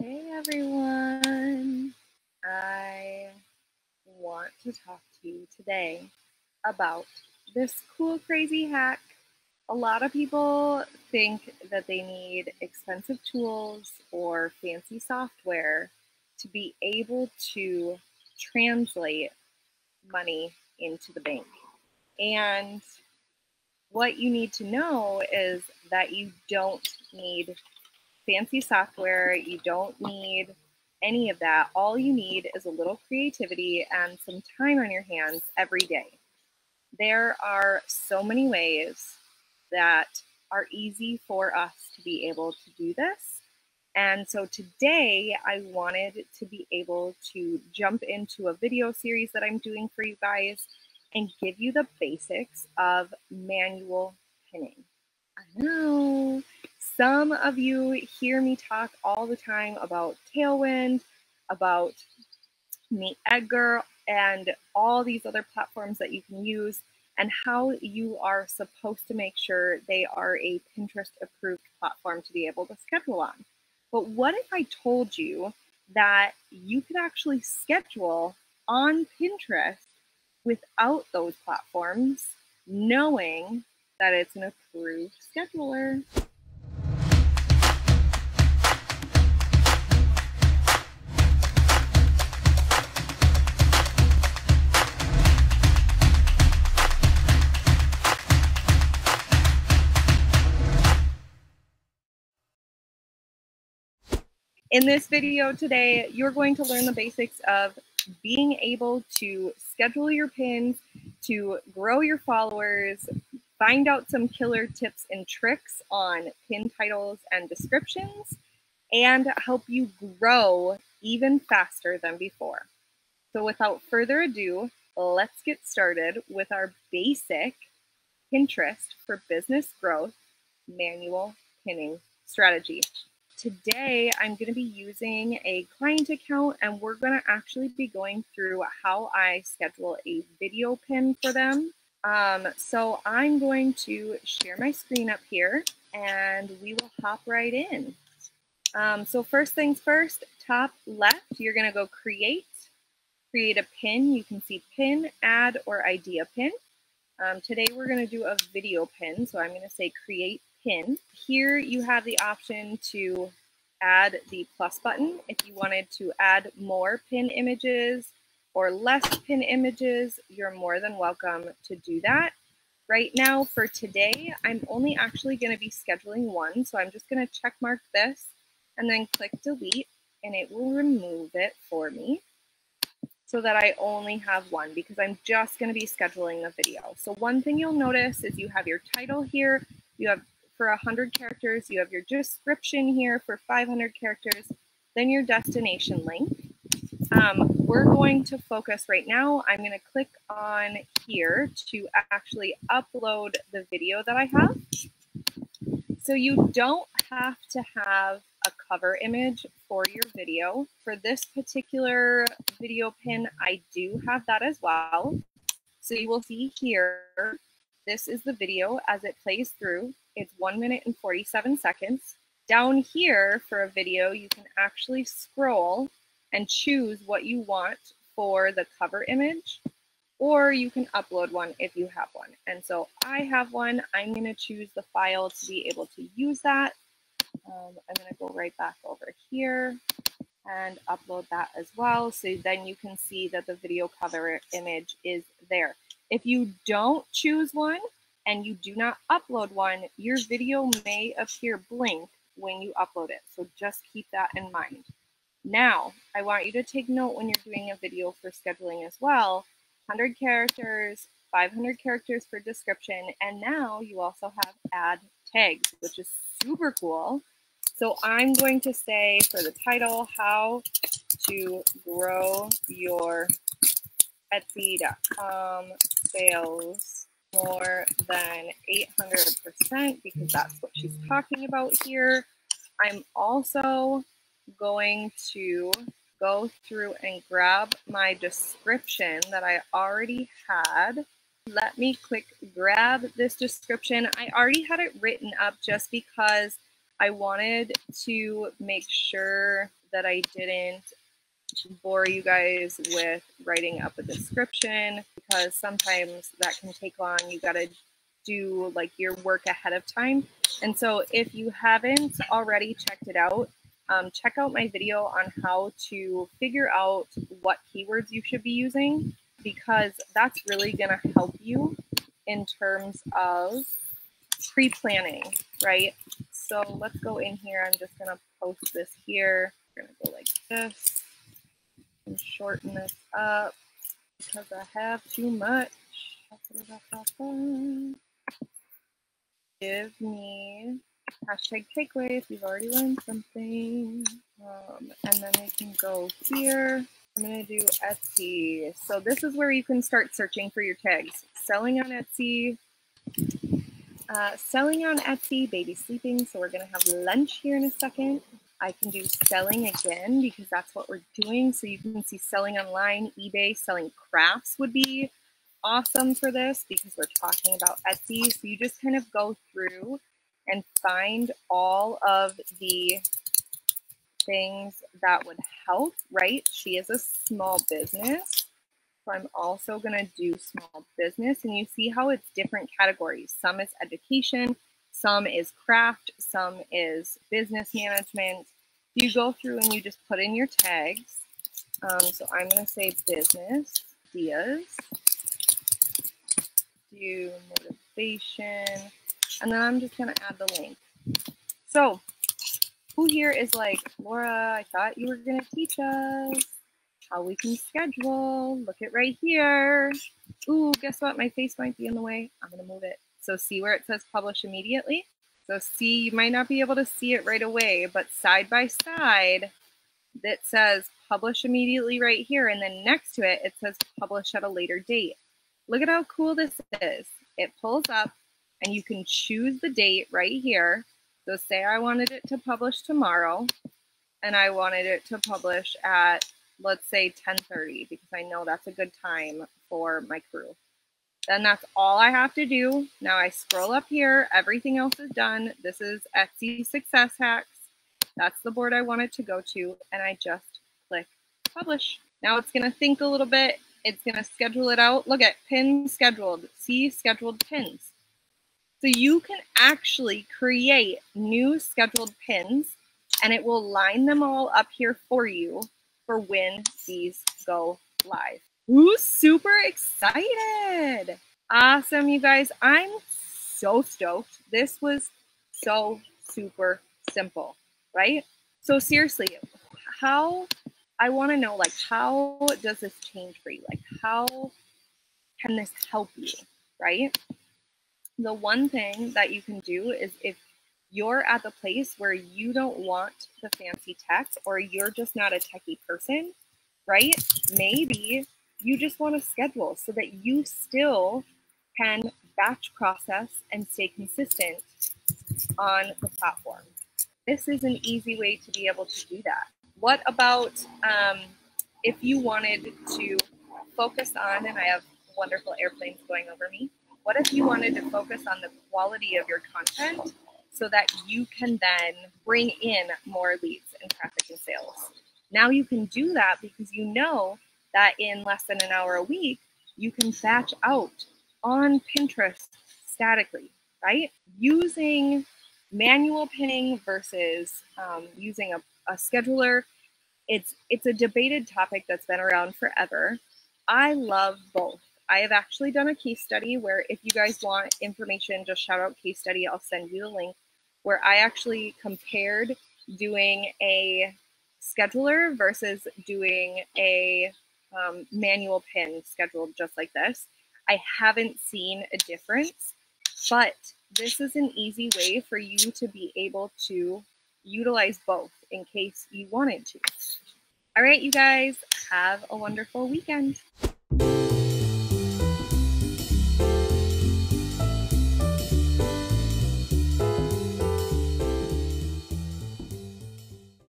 Hey everyone! I want to talk to you today about this cool, crazy hack. A lot of people think that they need expensive tools or fancy software to be able to translate money into the bank. And what you need to know is that you don't need fancy software, you don't need any of that. All you need is a little creativity and some time on your hands every day. There are so many ways that are easy for us to be able to do this. And so today I wanted to be able to jump into a video series that I'm doing for you guys and give you the basics of manual pinning. I know some of you hear me talk all the time about Tailwind, about Meet Edgar, and all these other platforms that you can use, and how you are supposed to make sure they are a Pinterest approved platform to be able to schedule on. But what if I told you that you could actually schedule on Pinterest without those platforms, knowing that it's an approved scheduler? In this video today, you're going to learn the basics of being able to schedule your pins, to grow your followers, find out some killer tips and tricks on pin titles and descriptions, and help you grow even faster than before. So without further ado, let's get started with our basic Pinterest for business growth manual pinning strategy. Today, I'm going to be using a client account, and we're going to actually be going through how I schedule a video pin for them. So I'm going to share my screen up here, and we will hop right in. So first things first, top left, you're going to go create a pin. You can see pin, add, or idea pin. Today we're going to do a video pin, so I'm going to say create pin. Here you have the option to add the plus button. If you wanted to add more pin images or less pin images, you're more than welcome to do that. Right now for today, I'm only actually going to be scheduling one, so I'm just going to check mark this and then click delete, and it will remove it for me, so that I only have one, because I'm just going to be scheduling the video. So one thing you'll notice is you have your title here, you have for 100 characters, you have your description here for 500 characters, then your destination link. We're going to focus right now. I'm going to click on here to actually upload the video that I have. So you don't have to have a cover image for your video. For this particular video pin, I do have that as well. So you will see here, this is the video as it plays through. It's 1 minute and 47 seconds. Down here for a video, you can actually scroll and choose what you want for the cover image, or you can upload one if you have one. And so I have one. I'm going to choose the file to be able to use that. I'm going to go right back over here and upload that as well. So then you can see that the video cover image is there. If you don't choose one and you do not upload one, your video may appear blank when you upload it. So just keep that in mind. Now, I want you to take note when you're doing a video for scheduling as well. 100 characters, 500 characters for description, and now you also have add tags, which is super cool. So I'm going to say for the title, how to grow your Etsy.com sales more than 800%, because that's what she's talking about here. I'm also going to go through and grab my description that I already had. Let me click grab this description. I already had it written up just because I wanted to make sure that I didn't bore you guys with writing up a description, because sometimes that can take long. You got to do like your work ahead of time. And so if you haven't already checked it out, check out my video on how to figure out what keywords you should be using, because that's really going to help you in terms of pre-planning, right? So let's go in here. I'm just going to post this here. We're going to go like this and shorten this up because I have too much. Give me hashtag takeaway if you've already learned something. And then we can go here. I'm going to do Etsy. So this is where you can start searching for your tags. Selling on Etsy. Selling on Etsy, baby sleeping. So we're going to have lunch here in a second. I can do selling again because that's what we're doing. So you can see selling online, eBay, selling crafts would be awesome for this because we're talking about Etsy. So you just kind of go through and find all of the things that would help, right? She is a small business. So I'm also going to do small business, and you see how it's different categories. Some is education, some is craft, some is business management. You go through and you just put in your tags. So I'm going to say business ideas, do motivation, and then I'm just going to add the link. So who here is like, Laura, I thought you were going to teach us how we can schedule. Look at right here. Ooh, guess what? My face might be in the way. I'm going to move it. So see where it says publish immediately? So see, you might not be able to see it right away, but side by side, that says publish immediately right here. And then next to it, it says publish at a later date. Look at how cool this is. It pulls up and you can choose the date right here. So say I wanted it to publish tomorrow and I wanted it to publish at, let's say 10:30, because I know that's a good time for my crew. Then that's all I have to do. Now I scroll up here, everything else is done. This is Etsy Success Hacks. That's the board I want it to go to, and I just click publish. Now it's gonna think a little bit. It's gonna schedule it out. Look at pin scheduled, see scheduled pins. So you can actually create new scheduled pins and it will line them all up here for you for when these go live. Ooh, super excited. Awesome, you guys. I'm so stoked. This was so super simple, right? So seriously, how, I want to know, like, how does this change for you? Like, how can this help you, right? The one thing that you can do is if you're at the place where you don't want the fancy tech or you're just not a techie person, right? Maybe you just want to schedule so that you still can batch process and stay consistent on the platform. This is an easy way to be able to do that. What about if you wanted to focus on, and I have wonderful airplanes going over me, what if you wanted to focus on the quality of your content so that you can then bring in more leads and traffic and sales? Now you can do that because you know that in less than an hour a week, you can batch out on Pinterest statically, right? Using manual pinning versus using a scheduler, it's a debated topic that's been around forever. I love both. I have actually done a case study where if you guys want information, just shout out case study. I'll send you the link, where I actually compared doing a scheduler versus doing a manual pin scheduled just like this. I haven't seen a difference, but this is an easy way for you to be able to utilize both in case you wanted to. All right, you guys, have a wonderful weekend.